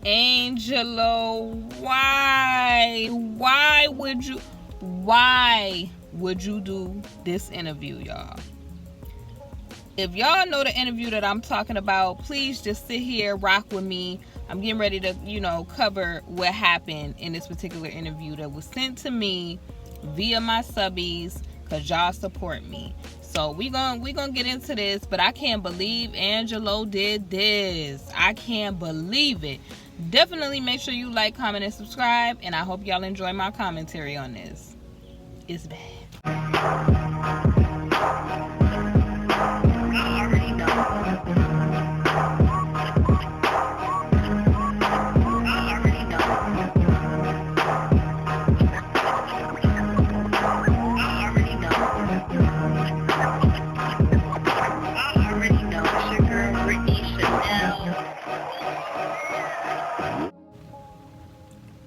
Angelo, why would you do this interview, y'all? If y'all know the interview that I'm talking about, please just sit here, rock with me. I'm getting ready to, cover what happened in this particular interview that was sent to me via my subbies, because y'all support me. So we gonna get into this, but I can't believe Angelo did this. I can't believe it. Definitely make sure you like, comment, and subscribe, and I hope y'all enjoy my commentary on this. It's bad.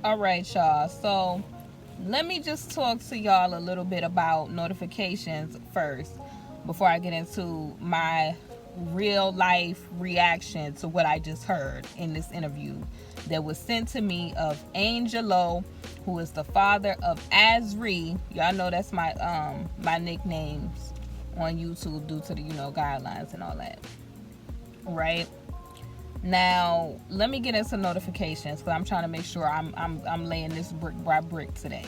Alright, y'all, so let me just talk to y'all a little bit about notifications first before I get into my real life reaction to what I just heard in this interview that was sent to me of Angelo, who is the father of Azri. Y'all know that's my my nicknames on YouTube due to the guidelines and all that, right? Now, let me get into notifications because I'm trying to make sure I'm laying this brick by brick today.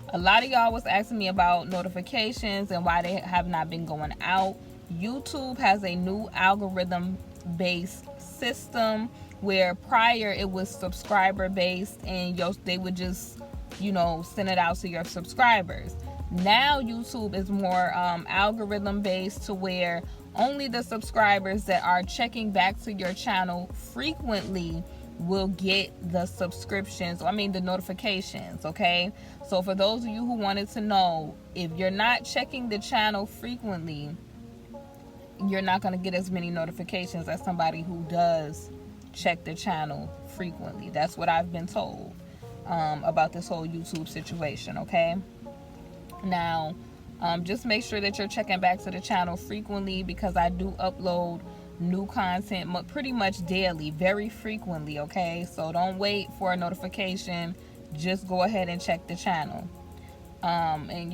A lot of y'all was asking me about notifications and why they have not been going out. YouTube has a new algorithm-based system where prior it was subscriber-based and they would just, send it out to your subscribers. Now YouTube is more algorithm-based to where only the subscribers that are checking back to your channel frequently will get the the notifications, okay? So for those of you who wanted to know, if you're not checking the channel frequently, you're not going to get as many notifications as somebody who does check the channel frequently. That's what I've been told about this whole YouTube situation, okay? Now, just make sure that you're checking back to the channel frequently because I do upload new content pretty much daily, very frequently, okay? So don't wait for a notification. Just go ahead and check the channel. And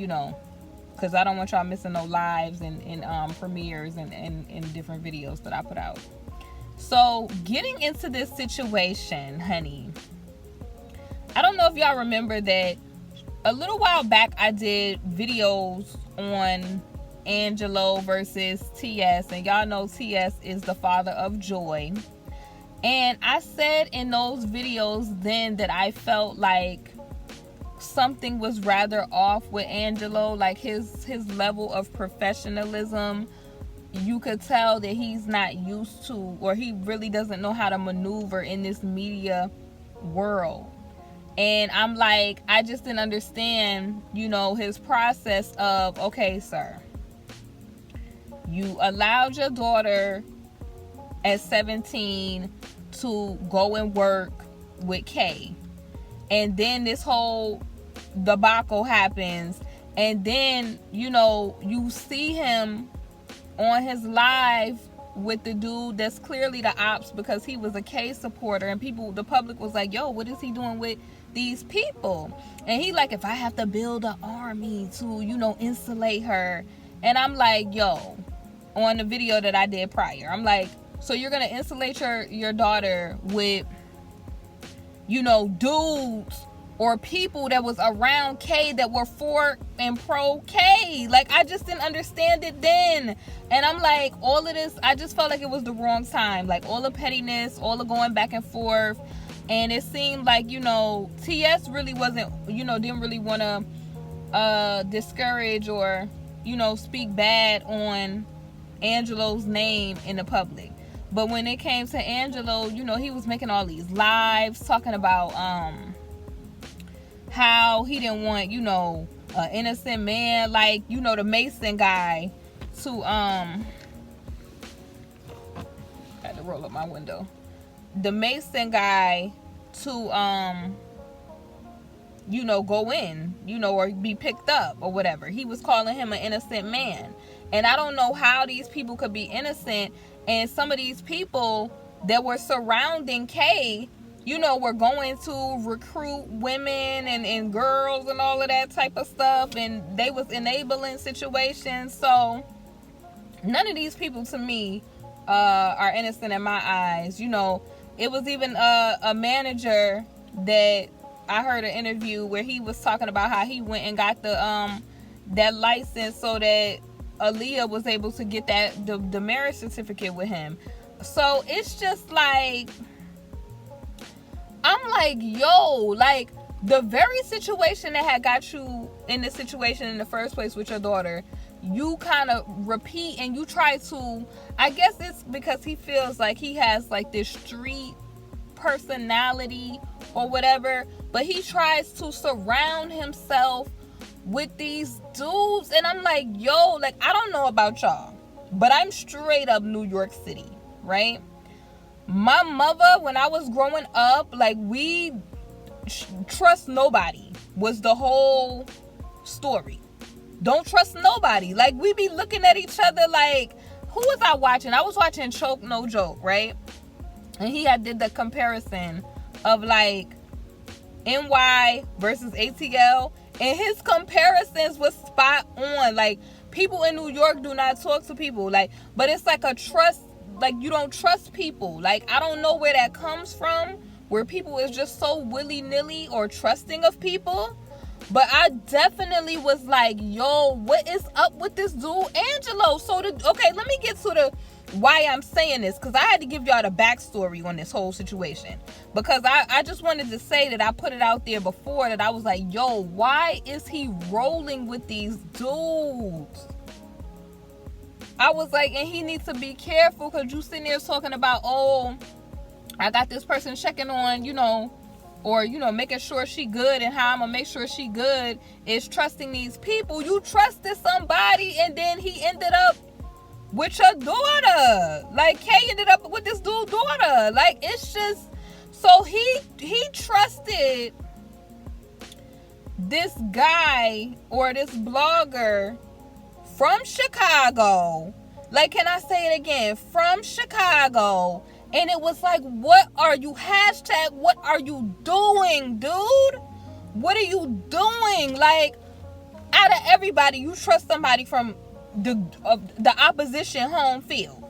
because I don't want y'all missing no lives and premieres and different videos that I put out. So getting into this situation, honey, I don't know if y'all remember that a little while back I did videos on Angelo versus TS, and y'all know TS is the father of Joy. And I said in those videos then that I felt like something was rather off with Angelo, like his level of professionalism. You could tell that he's not used to, or he really doesn't know how to maneuver in this media world. And I'm like, I just didn't understand, his process of, okay, sir, you allowed your daughter at 17 to go and work with Kay. And then this whole debacle happens. And then, you see him on his live with the dude that's clearly the ops because he was a K supporter. And the public was like, yo, what is he doing with these people? And he like, if I have to build an army to insulate her. And I'm like, yo, on the video that I did prior, I'm like, so you're gonna insulate your daughter with dudes or people that was around K that were for and pro K? Like, I just didn't understand it then. And I'm like, all of this, I just felt like it was the wrong time, like all the pettiness, all the going back and forth. And it seemed like, TS really wasn't, didn't really want to discourage or, speak bad on Angelo's name in the public. But when it came to Angelo, he was making all these lives talking about how he didn't want, an innocent man like, the Mason guy to, I had to roll up my window. The Mason guy to, go in, or be picked up or whatever. He was calling him an innocent man. And I don't know how these people could be innocent. And some of these people that were surrounding Kay, were going to recruit women and girls and all of that type of stuff, and they was enabling situations. So none of these people to me are innocent in my eyes. It was even a manager that I heard an interview where he was talking about how he went and got the that license so that Aaliyah was able to get the marriage certificate with him. So it's just like, I'm like, yo, like, the very situation that had got you in this situation in the first place with your daughter, you kind of repeat and you try to, I guess it's because he feels like he has like this street personality or whatever, but he tries to surround himself with these dudes. And I'm like, yo, like, I don't know about y'all, but I'm straight up New York City, right? My mother, when I was growing up, like, we trust nobody was the whole story. Don't trust nobody. Like, we be looking at each other like, who was I watching? I was watching Choke No Joke, right? And he had did the comparison of like NY versus ATL, and his comparisons was spot on. Like, people in New York do not talk to people, like, but it's like a trust, like, you don't trust people. Like, I don't know where that comes from, where people is just so willy-nilly or trusting of people. But I definitely was like, yo, what is up with this dude Angelo? So okay, let me get to the why I'm saying this, because I had to give y'all the backstory on this whole situation, because I just wanted to say that I put it out there before, that I was like, yo, why is he rolling with these dudes? I was like, and he needs to be careful, because you sitting there talking about, oh, I got this person checking on, or, making sure she good, and how I'm gonna make sure she good is trusting these people. You trusted somebody, and then he ended up with your daughter. Like, Kay ended up with this dude's daughter. Like, it's just, so he trusted this guy or this blogger from Chicago. Like, can I say it again? From Chicago. And it was like, what are you, hashtag, what are you doing, dude? What are you doing? Like, out of everybody, you trust somebody from the opposition home field.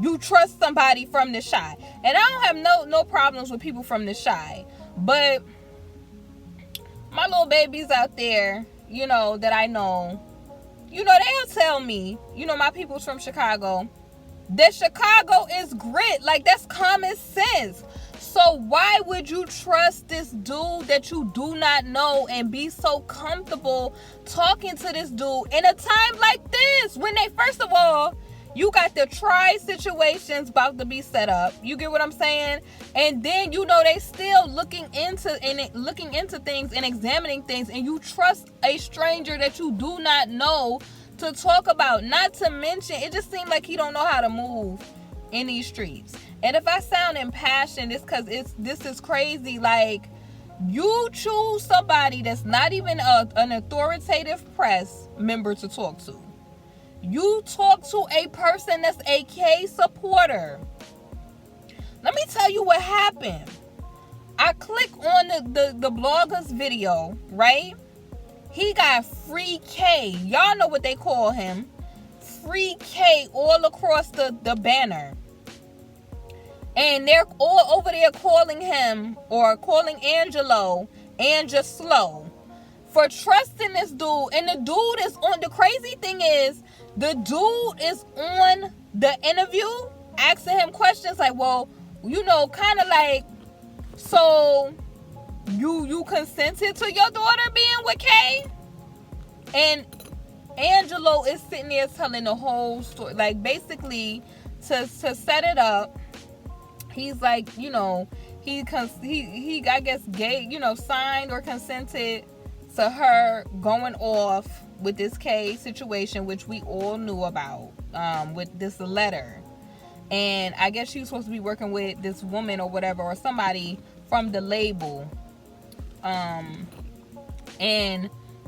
You trust somebody from the Chi. And I don't have no problems with people from the Chi. But my little babies out there, that I know, they'll tell me, my people's from Chicago, that Chicago is grit. Like, that's common sense. So why would you trust this dude that you do not know and be so comfortable talking to this dude in a time like this, when they, first of all, you got the situations about to be set up. You get what I'm saying? And then, they still looking into things and examining things, and you trust a stranger that you do not know to talk about. Not to mention, it just seemed like he don't know how to move in these streets. And if I sound impassioned, it's because this is crazy. Like, you choose somebody that's not even an authoritative press member to talk to. You talk to a person that's a K supporter. Let me tell you what happened. I click on the blogger's video, right? He got free K. Y'all know what they call him. Free K all across the banner. And they're all over there calling him, or calling Angelo, Slow, for trusting this dude. And the dude is on, the crazy thing is, the dude is on the interview asking him questions like, well, kind of like, so you consented to your daughter being with Kay? And Angelo is sitting there telling the whole story. Like, basically, to set it up, he's like, he I guess signed or consented to her going off with this K situation, which we all knew about, with this letter. And I guess she was supposed to be working with this woman or whatever, or somebody from the label. And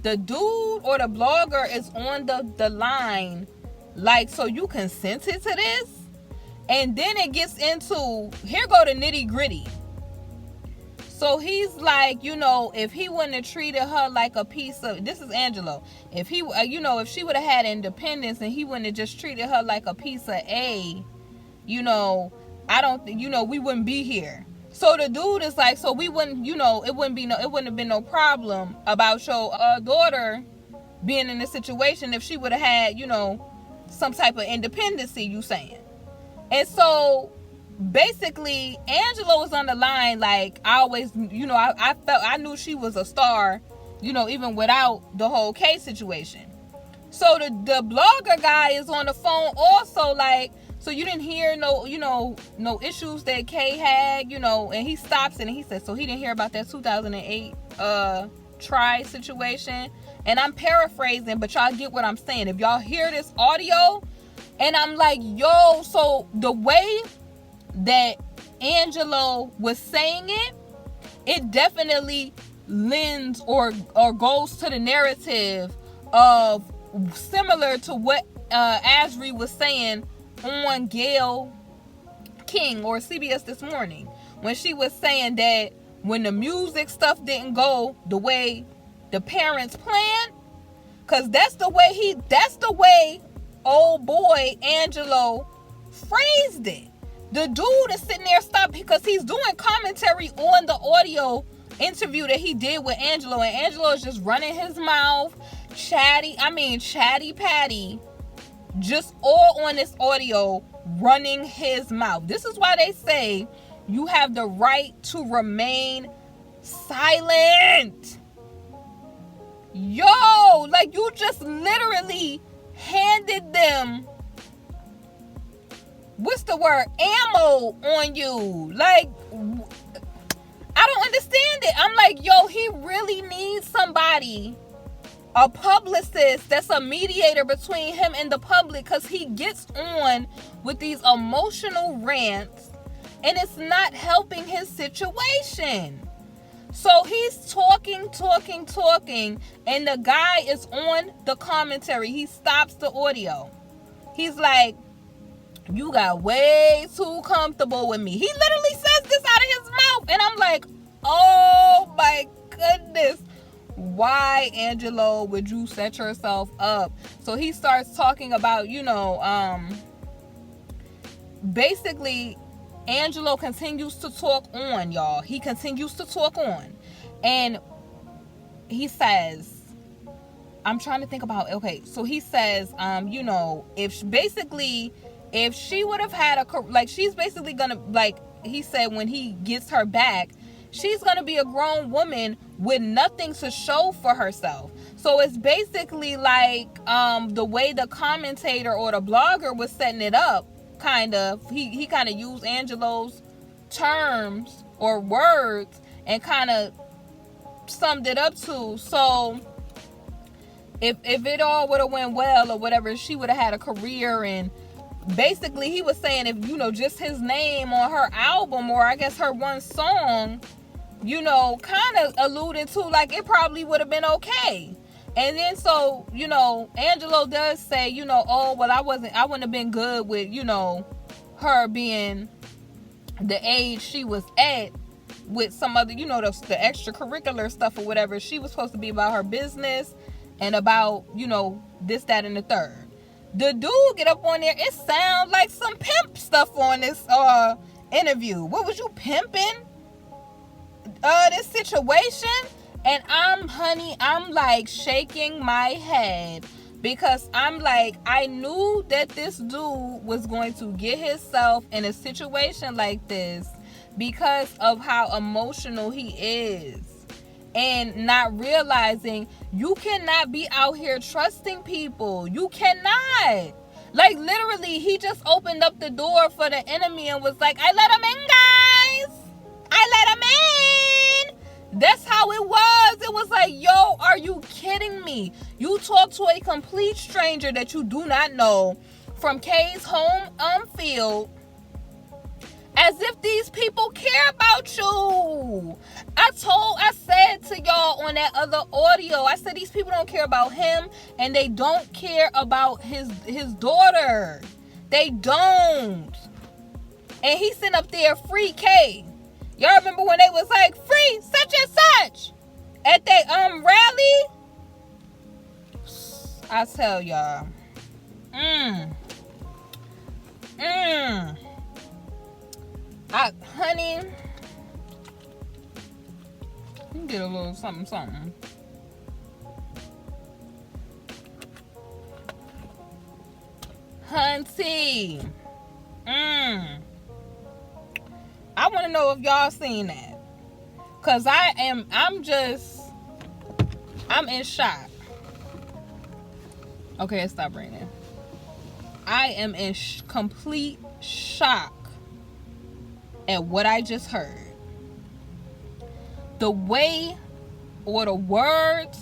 the dude or the blogger is on the line, like, so you consented to this? And then it gets into, here go the nitty gritty. So he's like, if he wouldn't have treated her like a piece of, this is Angelo, if he, if she would have had independence and he wouldn't have just treated her like a piece of I don't, we wouldn't be here. So the dude is like, so we wouldn't, it wouldn't have been no problem about your daughter being in this situation if she would have had, some type of independency, you saying. And so basically Angelo was on the line, like, I always, I knew she was a star, even without the whole K situation. So the blogger guy is on the phone also, like, so you didn't hear no issues that K had, and he stops and he says, so he didn't hear about that 2008 try situation. And I'm paraphrasing, but y'all get what I'm saying. If y'all hear this audio, and I'm like, yo, so the way that Angelo was saying it definitely lends or goes to the narrative of similar to what Asri was saying on Gayle King or CBS This Morning, when she was saying that when the music stuff didn't go the way the parents planned, because that's the way old boy Angelo phrased it. The dude is sitting there stopped because he's doing commentary on the audio interview that he did with Angelo, and Angelo is just running his mouth, chatty patty, just all on this audio, running his mouth. This is why they say you have the right to remain silent. Yo, like, you just literally handed them, what's the word, ammo on you. Like, I don't understand it. I'm like, yo, he really needs somebody, a publicist that's a mediator between him and the public, because he gets on with these emotional rants and it's not helping his situation. So he's talking, and the guy is on the commentary. He stops the audio. He's like, you got way too comfortable with me. He literally says this out of his mouth, and I'm like, oh my goodness. Why, Angelo, would you set yourself up? So he starts talking about, basically, Angelo continues to talk on, y'all. He continues to talk on. And he says, I'm trying to think about, okay, so he says, if she would have had she's basically gonna, like, he said when he gets her back, she's gonna be a grown woman with nothing to show for herself. So it's basically like the way the commentator or the blogger was setting it up, kind of, he kind of used Angelo's terms or words and kind of summed it up to. So if it all would have went well or whatever, she would have had a career. And basically he was saying, if just his name on her album, or I guess her one song, kind of alluding to, like, it probably would have been okay. And then so, Angelo does say, oh, well, I wouldn't have been good with, her being the age she was at with some other, the extracurricular stuff or whatever. She was supposed to be about her business and about, this, that, and the third. The dude get up on there, it sounds like some pimp stuff on this interview. What was you pimping? This situation? And I'm like shaking my head, because I'm like, I knew that this dude was going to get himself in a situation like this because of how emotional he is, and not realizing you cannot be out here trusting people. You cannot. Like, literally, he just opened up the door for the enemy and was like, I let him in, guys. I let him in. That's how it was. It was like, yo, are you kidding me? You talk to a complete stranger that you do not know from Kay's home field as if these people care about you. I said to y'all on that other audio, I said these people don't care about him, and they don't care about his daughter. They don't. And he's sitting up there free K. Y'all remember when they was like, free such and such at that rally? I tell y'all. Honey, you get a little something. Hunty. I want to know if y'all seen that. Cause I'm in shock. Okay, stop raining. I am in complete shock at what I just heard. The way or the words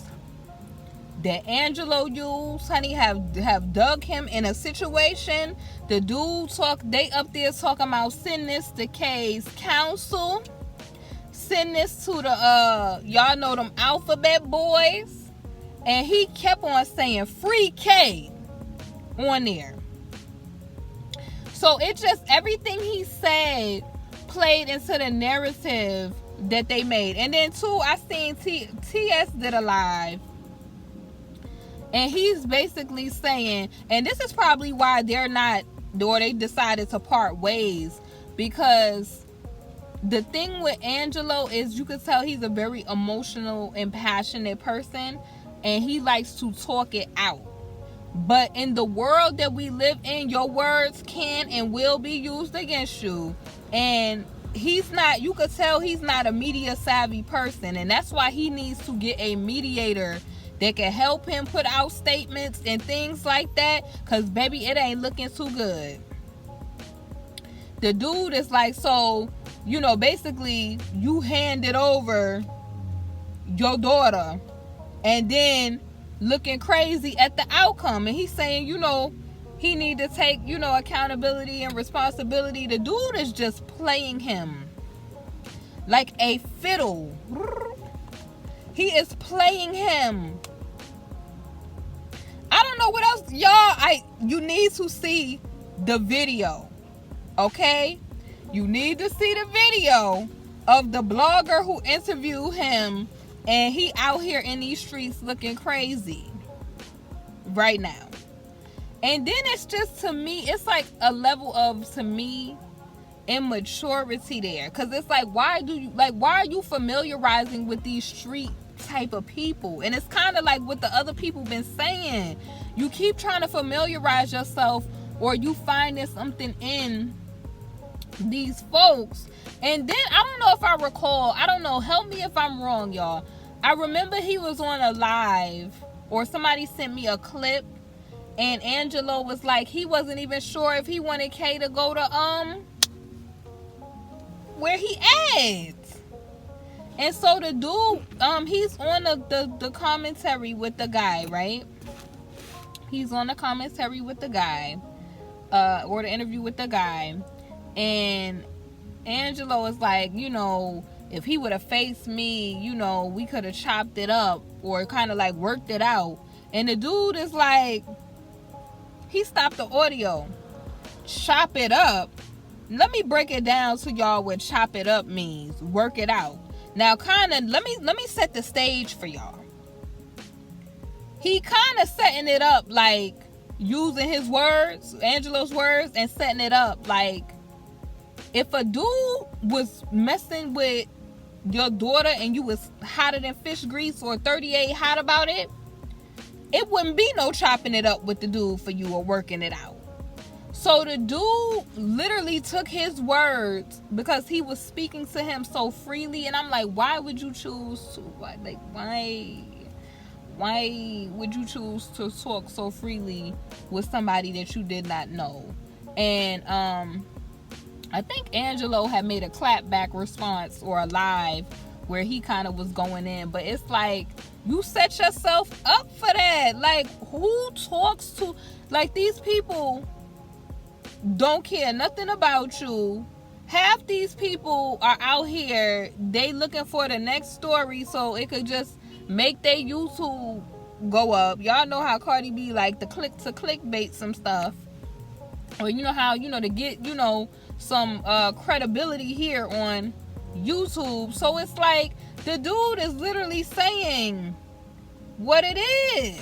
that Angelo used, honey, have dug him in a situation. The dude they up there talking about send this to K's counsel. Send this to the y'all know them alphabet boys. And he kept on saying free K on there. So it just, everything he said played into the narrative that they made. And then too, I seen TS did a live. And he's basically saying, and this is probably why they decided to part ways. Because the thing with Angelo is, you could tell he's a very emotional and passionate person. And he likes to talk it out. But in the world that we live in, your words can and will be used against you. And you could tell he's not a media savvy person. And that's why he needs to get a mediator that can help him put out statements and things like that. Because, baby, it ain't looking too good. The dude is like, so, basically, you handed over your daughter and then looking crazy at the outcome. And he's saying, he need to take, accountability and responsibility. The dude is just playing him like a fiddle. He is playing him. I don't know what else, y'all. You need to see the video, okay? You need to see the video of the blogger who interviewed him, and he out here in these streets looking crazy right now. And then it's just, to me, it's like a level of, to me, immaturity there. Because it's like, why are you familiarizing with these street type of people? And it's kind of like what the other people been saying. You keep trying to familiarize yourself, or you finding something in these folks. And then, I don't know if I recall, I don't know, help me if I'm wrong, y'all. I remember he was on a live, or somebody sent me a clip, and Angelo was like, he wasn't even sure if he wanted K to go to where he at. And so the dude, he's on the commentary with the guy, right? He's on the commentary with the guy, or the interview with the guy. And Angelo is like, if he would have faced me, we could have chopped it up, or kind of like worked it out. And the dude is like, he stopped the audio. Chop it up. Let me break it down to y'all what chop it up means. Work it out. Now, kind of, let me set the stage for y'all. He kind of setting it up, like, using his words, Angelo's words, and setting it up like, if a dude was messing with your daughter and you was hotter than fish grease, or 38 hot about it, it wouldn't be no chopping it up with the dude for you, or working it out. So the dude literally took his words, because he was speaking to him so freely. And I'm like, why would you choose to, why would you choose to talk so freely with somebody that you did not know? And I think Angelo had made a clapback response, or a live, where he kind of was going in. But it's like, you set yourself up for that. Like, who talks to, like, these people don't care nothing about you. Half these people are out here, they looking for the next story so it could just make their YouTube go up. Y'all know how Cardi B like to clickbait some stuff, or how to get some credibility here on YouTube. So it's like the dude is literally saying what it is.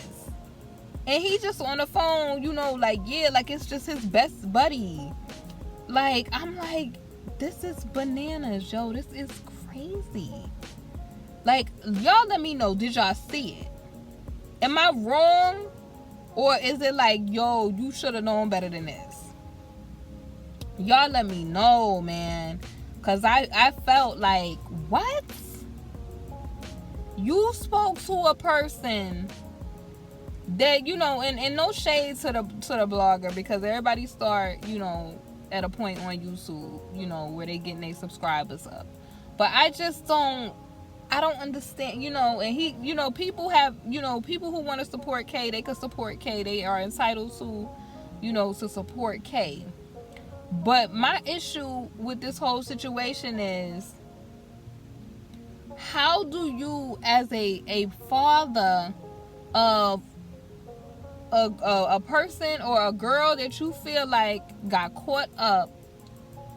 And he just on the phone, you know, like, yeah, like it's just his best buddy. Like, I'm like, this is bananas, yo. This is crazy. Like, y'all let me know, did y'all see it? Am I wrong? Or is it like, yo, you should have known better than this? Y'all let me know, man. Because I felt like, what? You spoke to a person that, you know, and no shade to the blogger, because everybody start, you know, at a point on YouTube, you know, where they getting their subscribers up. But I don't understand, you know, and he, you know, people have, you know, people who want to support K, they can support K. They are entitled to, you know, to support K. But my issue with this whole situation is, how do you, as a father of a person or a girl that you feel like got caught up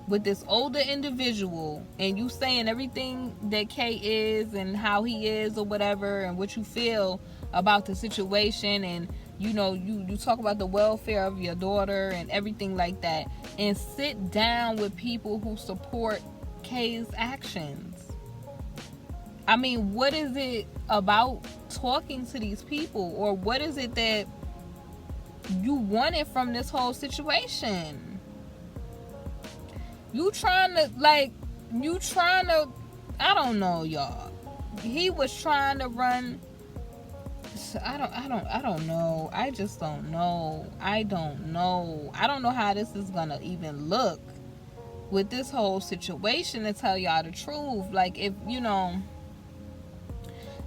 with this older individual, and you saying everything that K is and how he is or whatever, and what you feel about the situation, and you know, you talk about the welfare of your daughter and everything like that, and sit down with people who support K's actions. I mean, what is it about talking to these people, or what is it that you wanted from this whole situation? You trying to, I don't know, y'all. He was trying to run. I don't know. I just don't know. I don't know how this is gonna even look with this whole situation, to tell y'all the truth. Like, if, you know.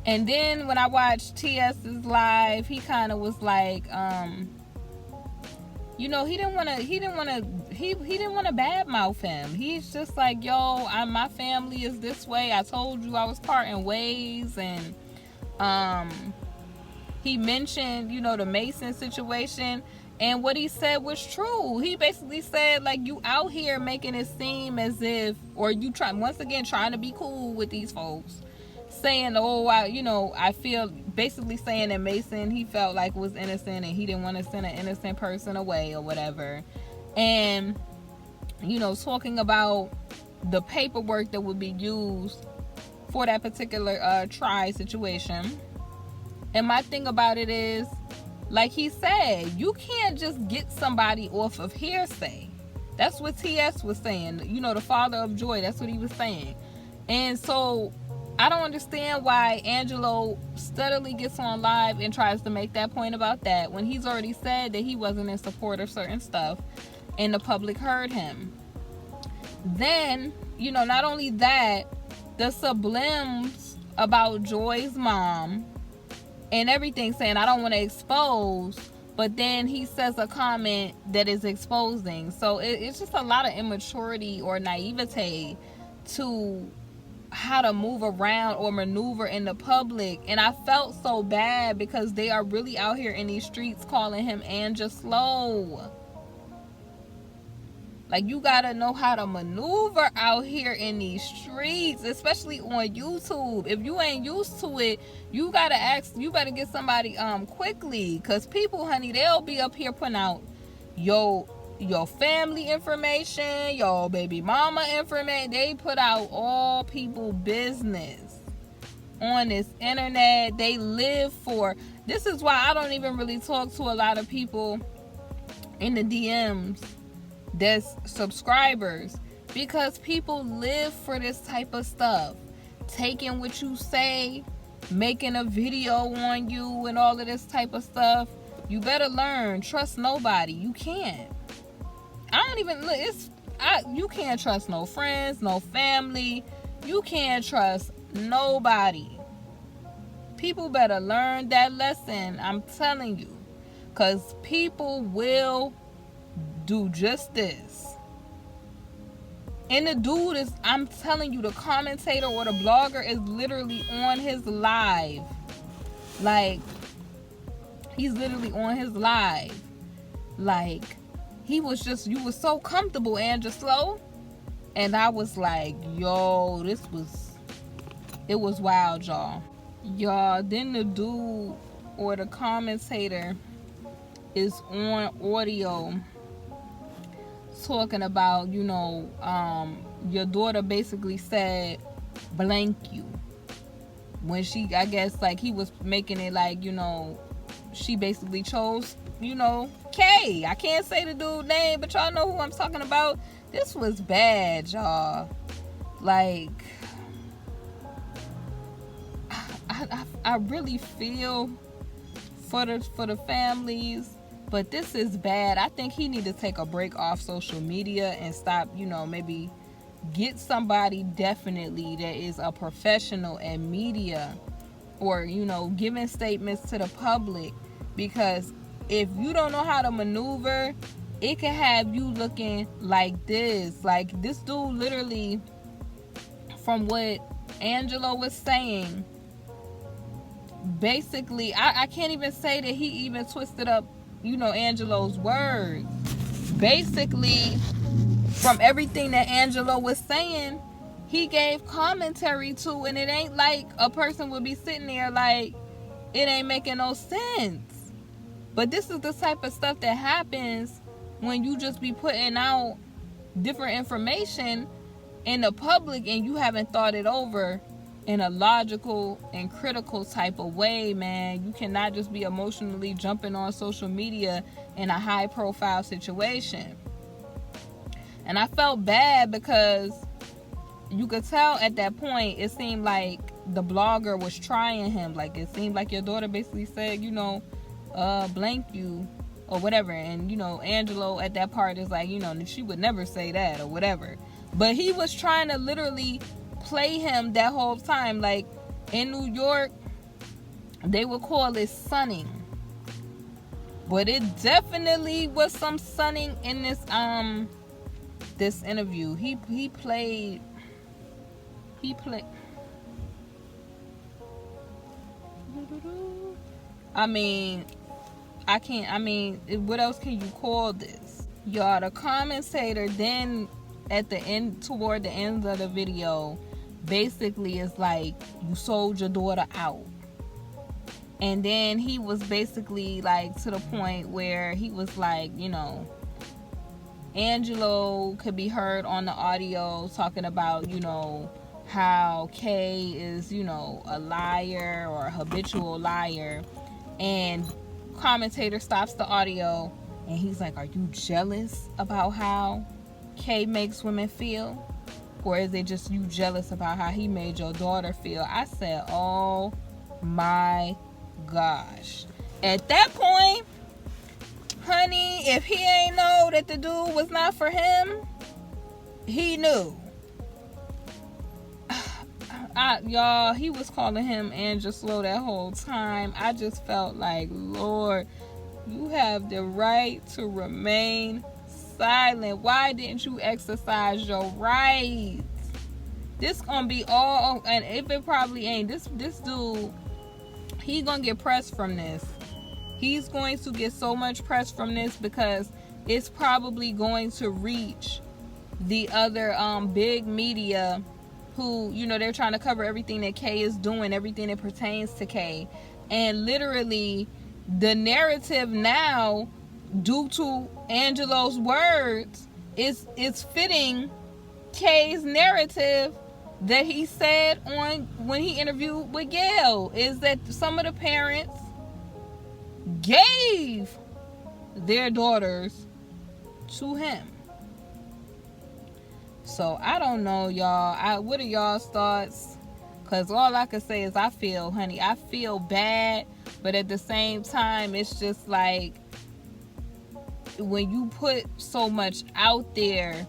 And then when I watched TS's live, he kind of was like, you know, he didn't want to badmouth him. He's just like, yo, my family is this way. I told you I was parting ways. And he mentioned, you know, the Mason situation, and what he said was true. He basically said, like, you out here making it seem as if, or you trying to be cool with these folks, saying, oh, I feel, basically saying that Mason, he felt like was innocent, and he didn't want to send an innocent person away or whatever. And, you know, talking about the paperwork that would be used for that particular try situation. And my thing about it is, like he said, you can't just get somebody off of hearsay. That's what TS was saying. You know, the father of Joy, that's what he was saying. And so I don't understand why Angelo steadily gets on live and tries to make that point about that, when he's already said that he wasn't in support of certain stuff and the public heard him. Then, you know, not only that, the sublims about Joy's mom and everything, saying, I don't want to expose, but then he says a comment that is exposing. So it's just a lot of immaturity or naivete to how to move around or maneuver in the public. And I felt so bad, because they are really out here in these streets calling him Angelo. Like, you gotta know how to maneuver out here in these streets, especially on YouTube. If you ain't used to it, you better get somebody quickly, because people, honey, they'll be up here putting out your family information, your baby mama information. They put out all people business on this internet. They live for, this is why I don't even really talk to a lot of people in the DMs that's subscribers, because people live for this type of stuff, taking what you say, making a video on you, and all of this type of stuff. You better learn. Trust nobody. You can't. You can't trust no friends, no family. You can't trust nobody. People better learn that lesson, I'm telling you, because people will do just this. And the dude is, I'm telling you, the commentator or the blogger is literally on his live. Like, he's literally on his live. Like, he was just, you was so comfortable, Angelo. And I was like, yo, it was wild, y'all. Then the dude or the commentator is on audio talking about, your daughter basically said blank you. When she, I guess, like, he was making it like, she basically chose, K. I can't say the dude's name, but y'all know who I'm talking about. This was bad, y'all. Like, I really feel for the families, but this is bad. I think he need to take a break off social media and stop, maybe get somebody definitely that is a professional in media, or giving statements to the public, because if you don't know how to maneuver, it can have you looking like this. Like, this dude literally, from what Angelo was saying, basically, I can't even say that he even twisted up, Angelo's words. Basically, from everything that Angelo was saying, he gave commentary to, and it ain't like a person would be sitting there like, it ain't making no sense. But this is the type of stuff that happens when you just be putting out different information in the public and you haven't thought it over in a logical and critical type of way, man. You cannot just be emotionally jumping on social media in a high profile situation. And I felt bad because you could tell at that point, it seemed like the blogger was trying him. Like, it seemed like your daughter basically said, blank you or whatever. And, Angelo at that part is like, she would never say that or whatever. But he was trying to literally play him that whole time. Like, in New York, they would call it sunning. But it definitely was some sunning in this interview. He played what else can you call this? Y'all, the commentator then at the end, toward the end of the video, basically is like, you sold your daughter out. And then he was basically like to the point where he was like, Angelo could be heard on the audio talking about, how Kay is, a liar or a habitual liar. And commentator stops the audio and he's like, are you jealous about how Kay makes women feel? Or is it just you jealous about how he made your daughter feel? I said, oh my gosh. At that point, honey, if he ain't know that the dude was not for him, he knew. Y'all, he was calling him Angelo that whole time. I just felt like, Lord, you have the right to remain silent. Why didn't you exercise your rights? This gonna be all, and if it probably ain't, this dude, he gonna get pressed from this. He's going to get so much press from this because it's probably going to reach the other big media who, they're trying to cover everything that Kay is doing, everything that pertains to Kay. And literally, the narrative now, due to Angelo's words, is fitting Kay's narrative that he said when he interviewed with Gail, is that some of the parents gave their daughters to him. So I don't know, y'all. What are y'all's thoughts? Because all I can say is I feel bad, but at the same time, it's just like, when you put so much out there,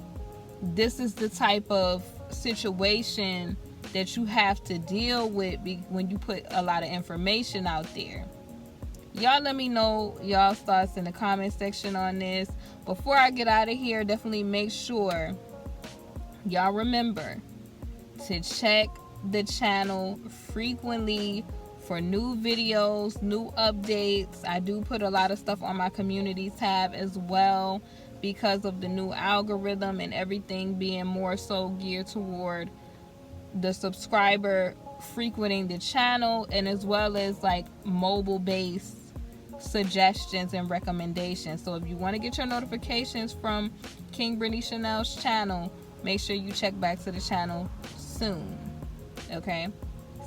this is the type of situation that you have to deal with when you put a lot of information out there. Y'all let me know y'all's thoughts in the comment section on this. Before I get out of here, definitely make sure y'all remember to check the channel frequently for new videos, new updates. I do put a lot of stuff on my community tab as well. because of the new algorithm and everything being more so geared toward the subscriber frequenting the channel, and as well as like mobile based suggestions and recommendations. So if you want to get your notifications from King Brittany Chanel's channel, make sure you check back to the channel soon. Okay,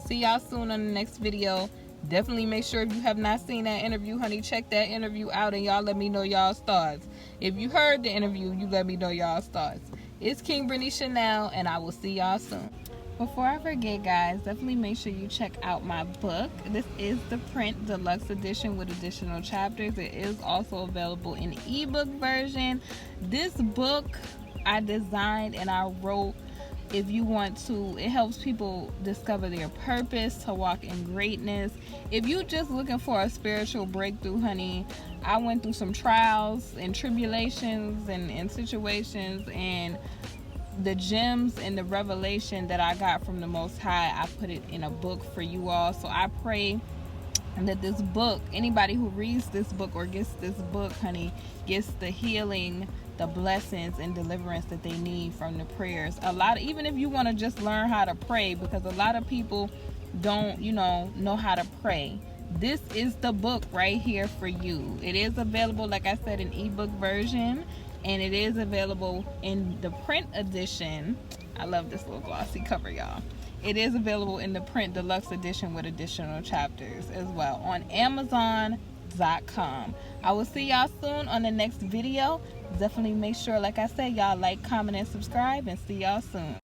see y'all soon on the next video. Definitely make sure, if you have not seen that interview, honey, check that interview out and y'all let me know y'all's thoughts. If you heard the interview, you let me know y'all's thoughts. It's King Brittany Chanel, and I will see y'all soon. Before I forget, guys, definitely make sure you check out my book. This is the print deluxe edition with additional chapters. It is also available in ebook version. This book I designed and I wrote, if you want to, it helps people discover their purpose, to walk in greatness. If you just looking for a spiritual breakthrough, honey, I went through some trials and tribulations and situations, and the gems and the revelation that I got from the Most High, I put it in a book for you all. So I pray that this book, anybody who reads this book or gets this book, honey, gets the healing, the blessings and deliverance that they need from the prayers. Even if you want to just learn how to pray, because a lot of people don't, know how to pray. This is the book right here for you. It is available, like I said, in ebook version, and it is available in the print edition. I love this little glossy cover, y'all. It is available in the print deluxe edition with additional chapters as well on Amazon.com. I will see y'all soon on the next video. Definitely make sure, like I said, y'all like, comment, and subscribe, and see y'all soon.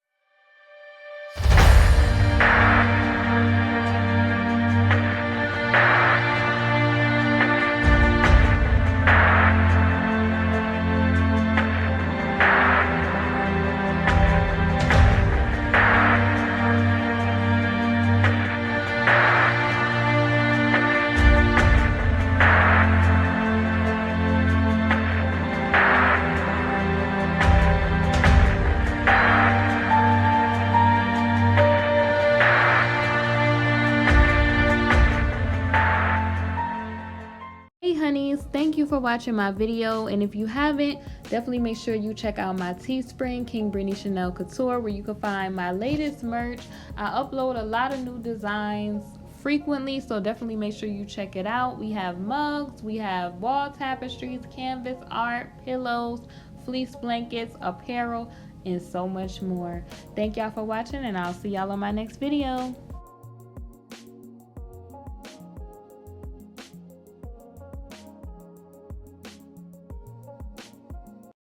Honeys, thank you for watching my video, and if you haven't, definitely make sure you check out my Teespring, King Brittany Chanel Couture, where you can find my latest merch. I upload a lot of new designs frequently, so definitely make sure you check it out. We have mugs, we have wall tapestries, canvas art, pillows, fleece blankets, apparel, and so much more. Thank y'all for watching, and I'll see y'all on my next video.